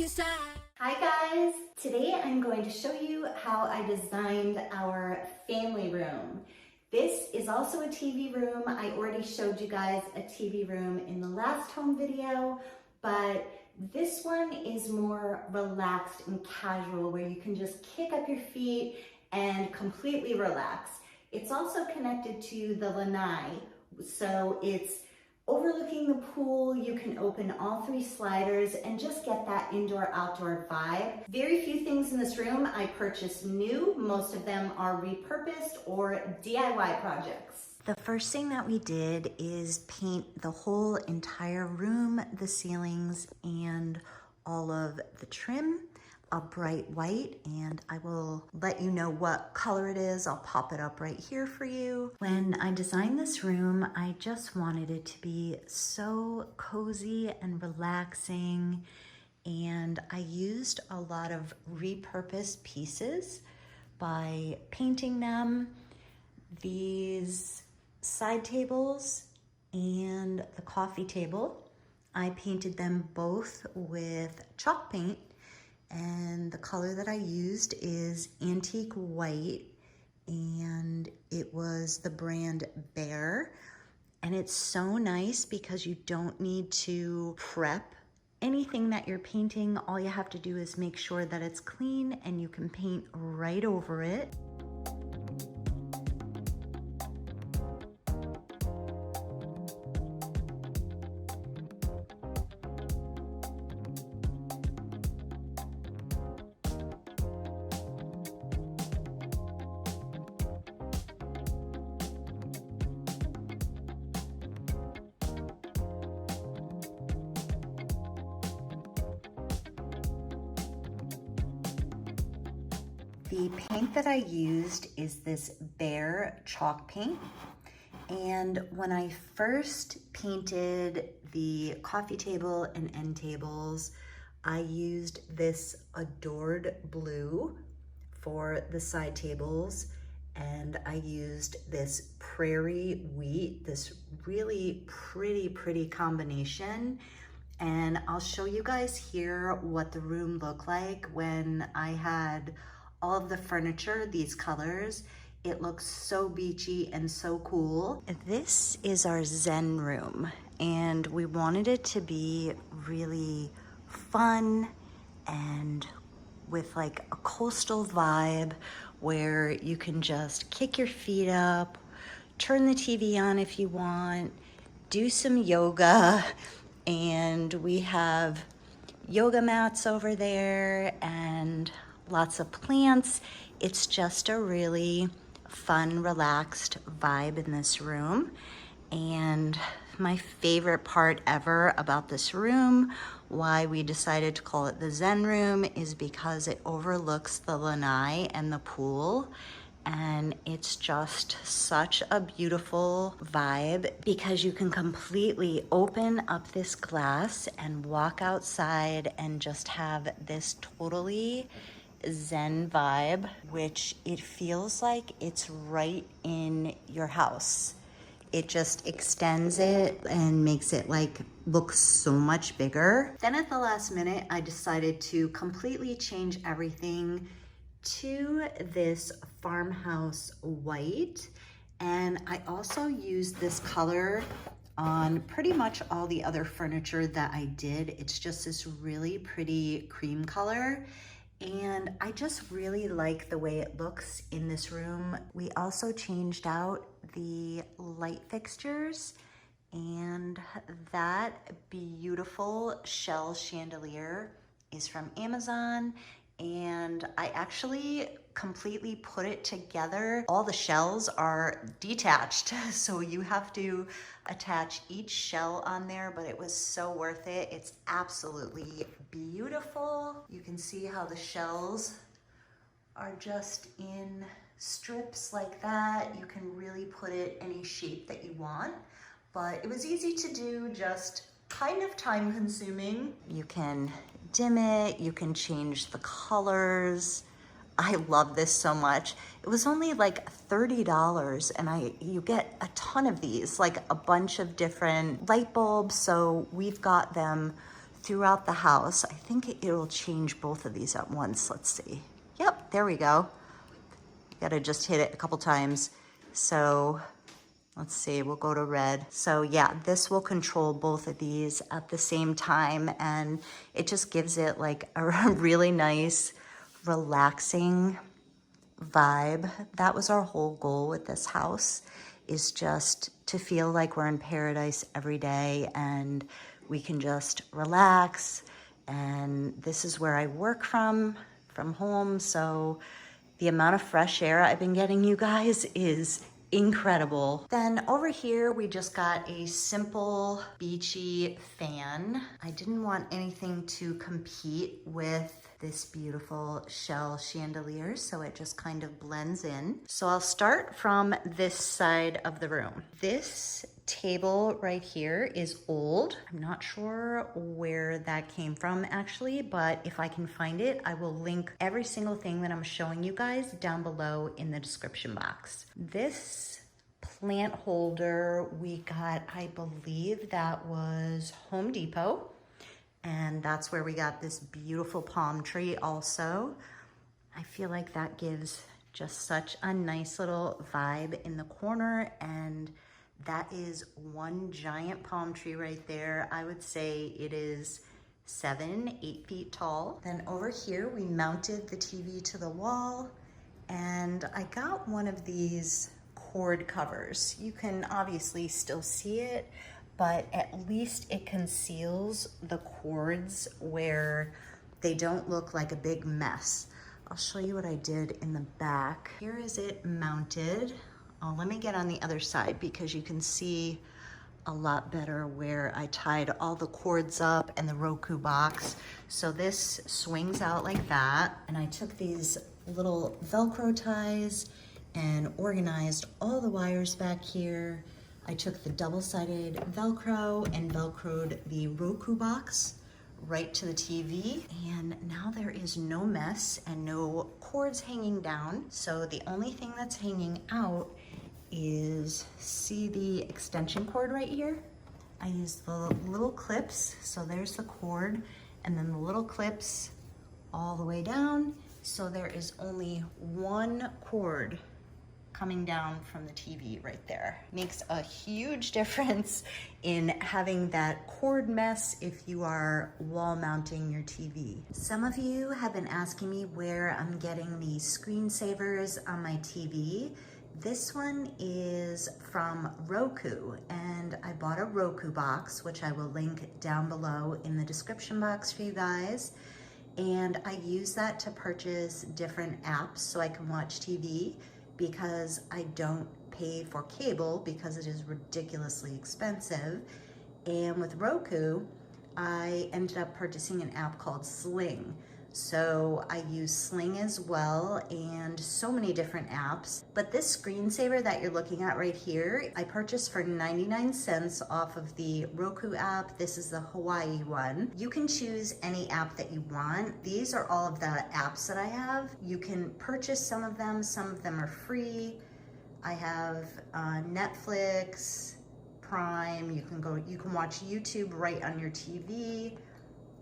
inside. Hi guys! Today I'm going to show you how I designed our family room. This is also a TV room. I already showed you guys a TV room in the last home video, but this one is more relaxed and casual where you can just kick up your feet and completely relax. It's also connected to the lanai, so it's overlooking the pool. You can open all three sliders and just get that indoor-outdoor vibe. Very few things in this room I purchased new. Most of them are repurposed or DIY projects. The first thing that we did is paint the whole entire room, the ceilings, and all of the trim a bright white, and I will let you know what color it is. I'll pop it up right here for you. When I designed this room, I just wanted it to be so cozy and relaxing, and I used a lot of repurposed pieces by painting them. These side tables and the coffee table, I painted them both with chalk paint, and the color that I used is antique white, and it was the brand Bear. And it's so nice because you don't need to prep anything that you're painting. All you have to do is make sure that it's clean and you can paint right over it. The paint that I used is this Bear chalk paint. And when I first painted the coffee table and end tables, I used this Adored Blue for the side tables. And I used this Prairie Wheat, this really pretty combination. And I'll show you guys here what the room looked like when I had all of the furniture, these colors. It looks so beachy and so cool. This is our Zen room, and we wanted it to be really fun and with like a coastal vibe where you can just kick your feet up, turn the TV on if you want, do some yoga, and we have yoga mats over there and lots of plants. It's just a really fun, relaxed vibe in this room. And my favorite part ever about this room, why we decided to call it the Zen Room, is because it overlooks the lanai and the pool. And it's just such a beautiful vibe because you can completely open up this glass and walk outside and just have this totally Zen vibe, which it feels like it's right in your house. It just extends it and makes it like look so much bigger. Then at the last minute, I decided to completely change everything to this farmhouse white. And I also used this color on pretty much all the other furniture that I did. It's just this really pretty cream color. And I just really like the way it looks in this room. We also changed out the light fixtures, and that beautiful shell chandelier is from Amazon. And I actually completely put it together. All the shells are detached, so you have to attach each shell on there, but it was so worth it. It's absolutely beautiful. You can see how the shells are just in strips like that. You can really put it any shape that you want, but it was easy to do, just kind of time consuming. You can dim it, you can change the colors. I love this so much. It was only like $30, and you get a ton of these, like a bunch of different light bulbs. So we've got them throughout the house. I think it will change both of these at once. Let's see. Yep, there we go. Gotta just hit it a couple times. So let's see, we'll go to red. So yeah, this will control both of these at the same time, and it just gives it like a really nice, relaxing vibe. That was our whole goal with this house, is just to feel like we're in paradise every day and we can just relax. And this is where I work from home, so the amount of fresh air I've been getting, you guys, is incredible. Then over here, we just got a simple beachy fan. I didn't want anything to compete with this beautiful shell chandelier, so it just kind of blends in. So I'll start from this side of the room. This table right here is old. I'm not sure where that came from actually, but if I can find it, I will link every single thing that I'm showing you guys down below in the description box. This plant holder we got, I believe that was Home Depot. And that's where we got this beautiful palm tree also. I feel like that gives just such a nice little vibe in the corner, and that is one giant palm tree right there. I would say it is 7-8 feet tall. Then over here, we mounted the TV to the wall, and I got one of these cord covers. You can obviously still see it, but at least it conceals the cords where they don't look like a big mess. I'll show you what I did in the back. Here is it mounted. Oh, let me get on the other side because you can see a lot better where I tied all the cords up and the Roku box. So this swings out like that. And I took these little Velcro ties and organized all the wires back here. I took the double-sided Velcro and Velcroed the Roku box right to the TV, and now there is no mess and no cords hanging down. So the only thing that's hanging out is, see the extension cord right here? I used the little clips, so there's the cord, and then the little clips all the way down. So there is only one cord coming down from the TV right there. Makes a huge difference in having that cord mess if you are wall mounting your TV. Some of you have been asking me where I'm getting these screensavers on my TV. This one is from Roku, and I bought a Roku box, which I will link down below in the description box for you guys. And I use that to purchase different apps so I can watch TV, because I don't pay for cable because it is ridiculously expensive. And with Roku, I ended up purchasing an app called Sling. So I use Sling as well, and so many different apps. But this screensaver that you're looking at right here, I purchased for 99 cents off of the Roku app. This is the Hawaii one. You can choose any app that you want. These are all of the apps that I have. You can purchase some of them are free. I have Netflix, Prime, you can watch YouTube right on your TV.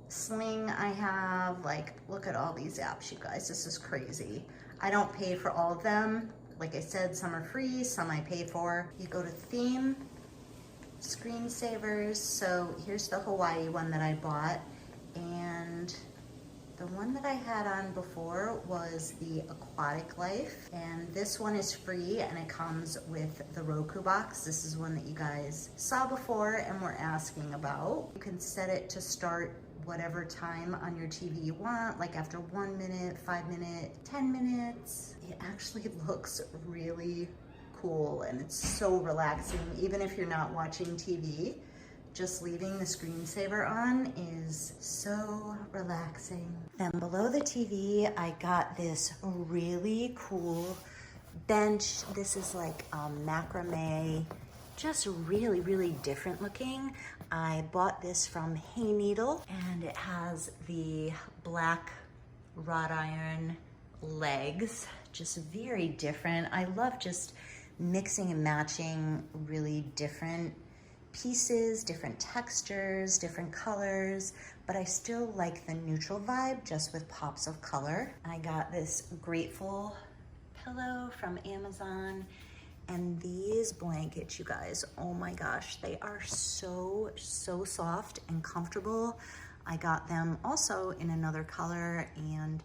Sling I have, like, look at all these apps, you guys, this is crazy. I don't pay for all of them. Like I said, some are free, some I pay for. You go to theme, screensavers, so here's the Hawaii one that I bought, and the one that I had on before was the Aquatic Life, and this one is free and it comes with the Roku box. This is one that you guys saw before and were asking about. You can set it to start whatever time on your TV you want, like after 1 minute, 5 minutes, 10 minutes. It actually looks really cool and it's so relaxing. Even if you're not watching TV, just leaving the screensaver on is so relaxing. Then below the TV, I got this really cool bench. This is like macrame, just really, really different looking. I bought this from Hay Needle, and it has the black wrought iron legs, just very different. I love just mixing and matching really different pieces, different textures, different colors, but I still like the neutral vibe just with pops of color. I got this grateful pillow from Amazon, and these blankets, you guys, oh my gosh, they are so soft and comfortable. I got them also in another color, and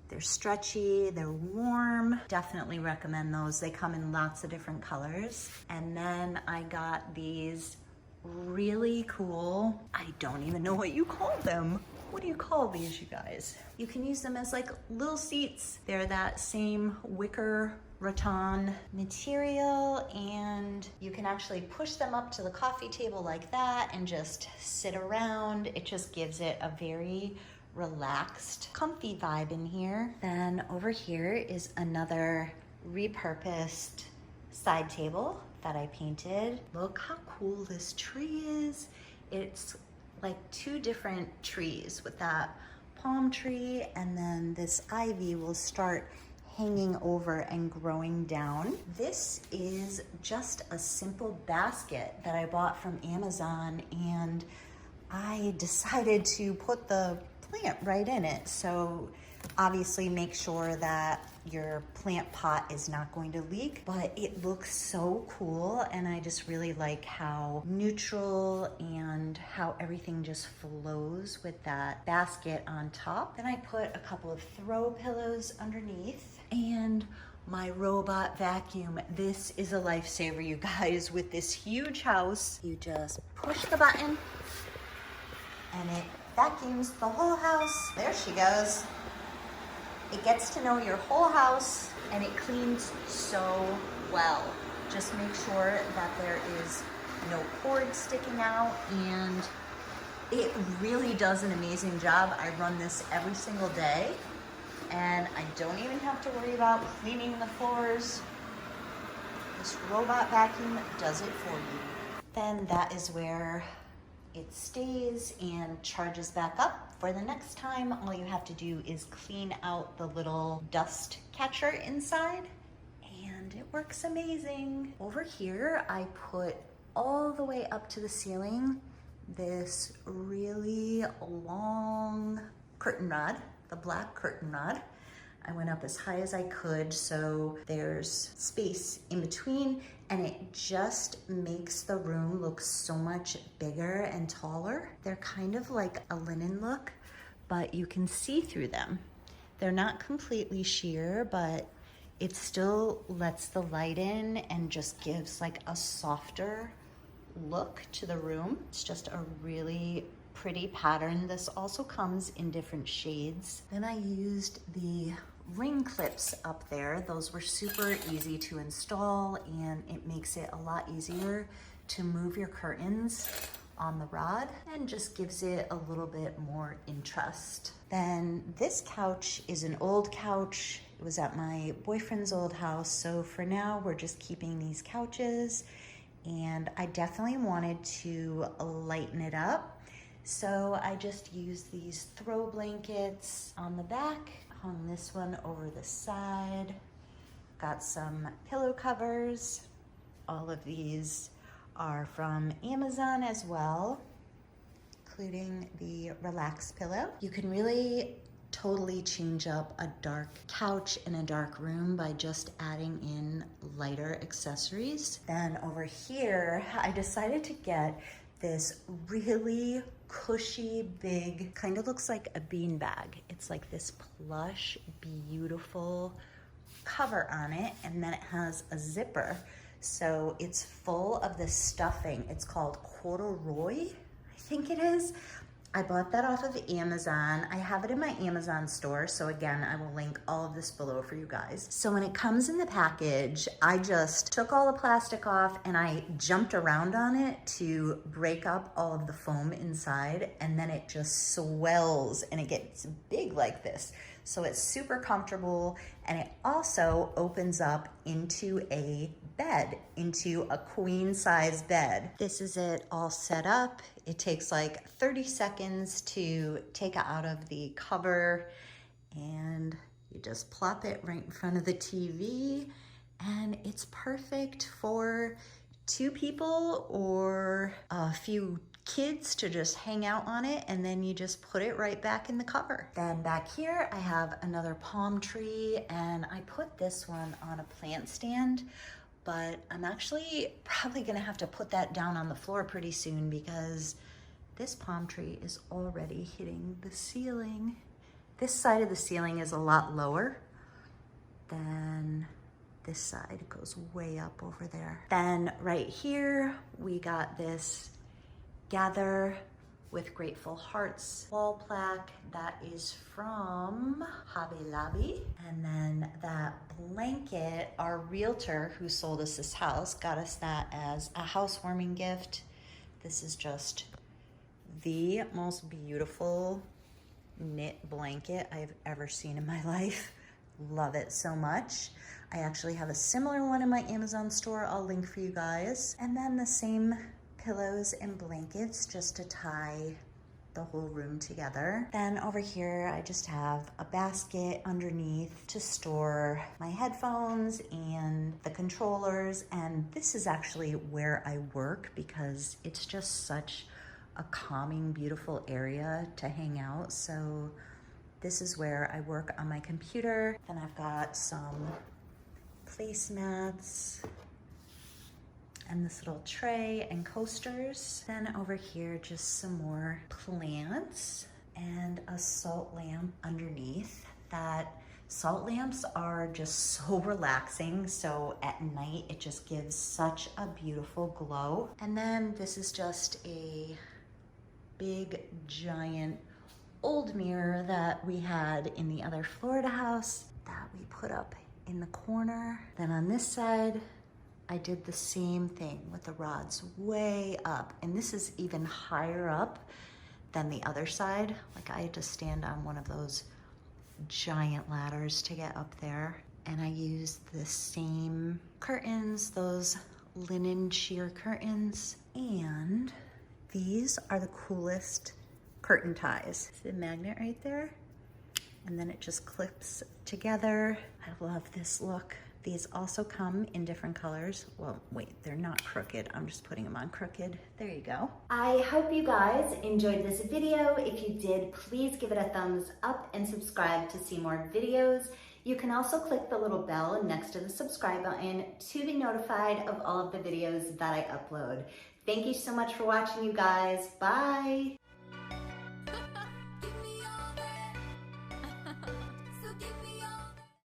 they're stretchy, they're warm. Definitely recommend those. They come in lots of different colors. And then I got these really cool, I don't even know what you call them. What do you call these, you guys? You can use them as like little seats. They're that same wicker rattan material, and you can actually push them up to the coffee table like that and just sit around. It just gives it a very relaxed, comfy vibe in here. Then over here is another repurposed side table that I painted. Look how cool this tree is. It's like two different trees with that palm tree, and then this ivy will start hanging over and growing down. This is just a simple basket that I bought from Amazon, and I decided to put the plant right in it. So obviously make sure that your plant pot is not going to leak, but it looks so cool, and I just really like how neutral and how everything just flows with that basket on top. Then I put a couple of throw pillows underneath, and my robot vacuum. This is a lifesaver, you guys. With this huge house, you just push the button and it vacuums the whole house. There she goes. It gets to know your whole house, and it cleans so well. Just make sure that there is no cord sticking out, and it really does an amazing job. I run this every single day, and I don't even have to worry about cleaning the floors. This robot vacuum does it for you. Then that is where it stays and charges back up. For the next time, all you have to do is clean out the little dust catcher inside, and it works amazing. Over here, I put all the way up to the ceiling this really long curtain rod, the black curtain rod. I went up as high as I could so there's space in between, and it just makes the room look so much bigger and taller. They're kind of like a linen look, but you can see through them. They're not completely sheer, but it still lets the light in and just gives like a softer look to the room. It's just a really pretty pattern. This also comes in different shades. Then I used the ring clips up there. Those were super easy to install, and it makes it a lot easier to move your curtains on the rod and just gives it a little bit more interest. Then this couch is an old couch. It was at my boyfriend's old house, so for now we're just keeping these couches, and I definitely wanted to lighten it up. So I just used these throw blankets on the back, hung this one over the side, got some pillow covers. All of these are from Amazon as well, including the Relax pillow. You can really totally change up a dark couch in a dark room by just adding in lighter accessories. Then over here, I decided to get this really cushy, big, kind of looks like a beanbag. It's like this plush, beautiful cover on it, and then it has a zipper. So it's full of this stuffing. It's called corduroy, I think it is. I bought that off of Amazon. I have it in my Amazon store, so again, I will link all of this below for you guys. So when it comes in the package, I just took all the plastic off and I jumped around on it to break up all of the foam inside, and then it just swells and it gets big like this. So it's super comfortable, and it also opens up into a bed, into a queen size bed. This is it all set up. It takes like 30 seconds to take it out of the cover, and you just plop it right in front of the TV, and it's perfect for 2 people or a few kids to just hang out on it, and then you just put it right back in the cover. Then back here I have another palm tree, and I put this one on a plant stand, but I'm actually probably gonna have to put that down on the floor pretty soon because this palm tree is already hitting the ceiling. This side of the ceiling is a lot lower than this side. It goes way up over there. Then right here, we got this Gather with Grateful Hearts wall plaque that is from Hobby Lobby. And then that blanket, our realtor who sold us this house got us that as a housewarming gift. This is just the most beautiful knit blanket I've ever seen in my life. Love it so much. I actually have a similar one in my Amazon store. I'll link for you guys. And then the same pillows and blankets just to tie the whole room together. Then over here, I just have a basket underneath to store my headphones and the controllers. And this is actually where I work because it's just such a calming, beautiful area to hang out. So this is where I work on my computer. Then I've got some placemats and this little tray and coasters. Then over here, just some more plants and a salt lamp underneath. That salt lamps are just so relaxing. So at night, it just gives such a beautiful glow. And then this is just a big, giant old mirror that we had in the other Florida house that we put up in the corner. Then on this side, I did the same thing with the rods way up. And this is even higher up than the other side. Like I had to stand on one of those giant ladders to get up there. And I used the same curtains, those linen sheer curtains. And these are the coolest curtain ties. See the magnet right there? And then it just clips together. I love this look. These also come in different colors. Well, wait, they're not crooked. I'm just putting them on crooked. There you go. I hope you guys enjoyed this video. If you did, please give it a thumbs up and subscribe to see more videos. You can also click the little bell next to the subscribe button to be notified of all of the videos that I upload. Thank you so much for watching, you guys. Bye.